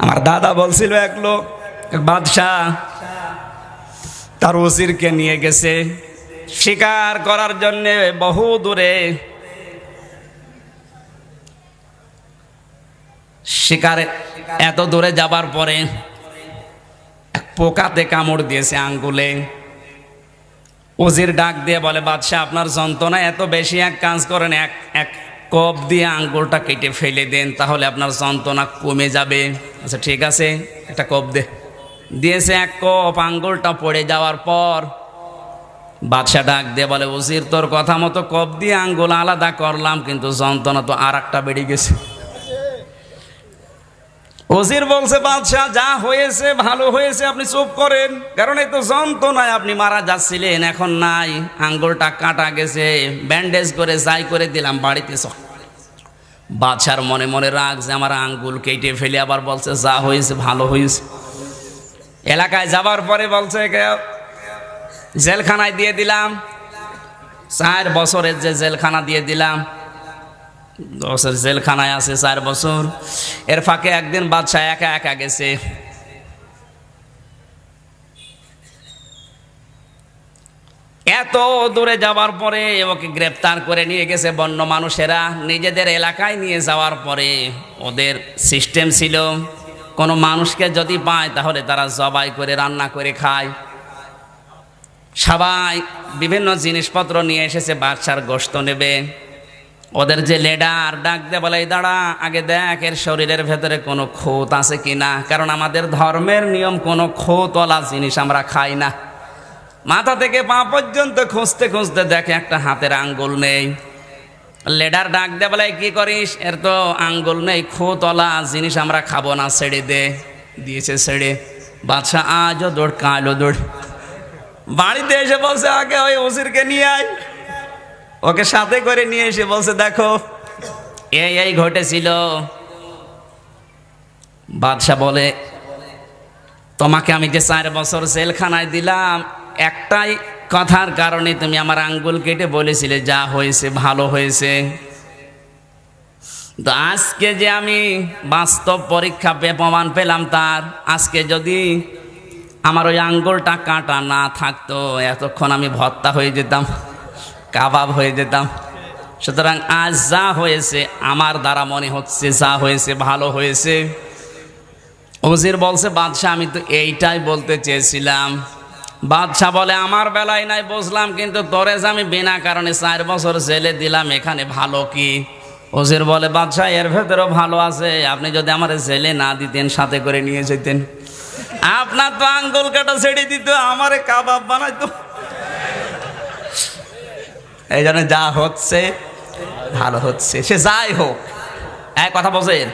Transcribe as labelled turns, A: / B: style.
A: আমার দাদা বলছিল এক লোক, এক বাদশাহ তার ওজিরকে নিয়ে গেছে শিকার করার জন্য বহু দূরে। শিকারে এত দূরে যাবার পরে এক পোকাতে কামড় দিয়েছে আঙ্গুলে। ওজির ডাক দিয়ে বলে, বাদশাহ আপনার যন্ত্রণা এত বেশি, এক কাজ করেন, এক কোপ দিয়ে আঙ্গুলটা কেটে ফেলে দেন, তাহলে আপনার যন্ত্রণা কমে যাবে। আচ্ছা ঠিক আছে, একটা কোপ দিয়েছে। এক কোপ, আঙ্গুলটা পড়ে যাওয়ার পর বাদশাহ ডাক দিয়ে বলে, ওজির তোর কথা মতো কোপ দিয়ে আঙ্গুল আলাদা করলাম, কিন্তু যন্ত্রণা তো আর একটা বেড়ে গেছে। ওজির বলছে, বাদশাহ যা হয়েছে ভালো হয়েছে, আপনি চুপ করেন, কারণ এই তো যন্ত্রণায় আপনি মারা যাচ্ছিলেন, এখন নাই, আঙ্গুলটা কাটা গেছে, ব্যান্ডেজ করে যাই করে দিলাম, বাড়িতে চল। বাদশার মনে মনে রাগ যে আমার আঙ্গুল কেটে ফেলে আবার বলছে যা হয়েছে ভালো হয়েছে। এলাকায় যাবার পরে বলছে জেলখানায় দিয়ে দিলাম, 4 বছরের যে জেলখানা দিয়ে দিলাম, 10 জেলখানায় আছে 4 বছর। এর ফাঁকে একদিন বাদশাহ একা একা গেছে, এত দূরে যাওয়ার পরে ওকে গ্রেপ্তার করে নিয়ে গেছে বন্য মানুষেরা। নিজেদের এলাকায় নিয়ে যাওয়ার পরে ওদের সিস্টেম ছিল, কোনো মানুষকে যদি পায় তাহলে তারা জবাই করে রান্না করে খায়। সবাই বিভিন্ন জিনিসপত্র নিয়ে এসেছে, বাদশার গোশত নেবে। ওদের যে লিডার ডাক দিয়ে বলে, দাঁড়া আগে দেখ এর শরীরের ভেতরে কোনো খুঁত আছে কিনা, কারণ আমাদের ধর্মের নিয়ম কোনো খুঁতওয়ালা জিনিস আমরা খাই না। মাথা থেকে পা পর্যন্ত খুঁজতে খুঁজতে দেখে একটা হাতের আঙ্গুল নেই। লিডার ডাক দিয়ে বলে, কি করিস, এর তো আঙ্গুল নেই, খুঁতওয়ালা জিনিস আমরা খাবো না, ছেড়ে দে। দিয়েছে ছেড়ে। বাদশাহ আজও দৌড় কালো দৌড়, বাড়িতে এসে বলছে আগে ওই ওজিরকে নিয়ে আয়। ওকে সাথে করে নিয়ে এসে বলছে, দেখো এই ঘটেছিল। বাদশাহ বলে, তোমাকে আমি যে 4 বছর জেলখানায় দিলাম, একটাই কথার কারণে তুমি আমার আঙ্গুল কেটে বলেছিলে যা হয়েছে ভালো হয়েছে। তো আজকে যে আমি বাস্তব পরীক্ষা প্রমাণ পেলাম তার, আজকে যদি আমার ওই আঙ্গুলটা কাটা না থাকতো, এতক্ষণ আমি ভর্তা হয়ে যেতাম, কাবাব হয়ে যেতাম। সুতরাং আজ যা হয়েছে আমার দ্বারা মনে হচ্ছে যা হয়েছে ভালো হয়েছে। ওজির বলছে, বাদশাহ আমি তো এইটাই বলতে চেয়েছিলাম। বাদশাহ বলে, আমার বেলায় নাই বুঝলাম, কিন্তু তোরে যে আমি বিনা কারণে 4 বছর জেলে দিলাম, এখানে ভালো কি? ওজির বলে, বাদশাহ এর ভেতরেও ভালো আছে, আপনি যদি আমার জেলে না দিতেন, সাথে করে নিয়ে যেতেন, আপনার তো আঙ্গুল কাটা ছেড়ে দিত, আমারে কাবাব বানাইতো। এই জন্য যা হচ্ছে ভালো হচ্ছে, সে যাই হোক। এক কথা বলছেন।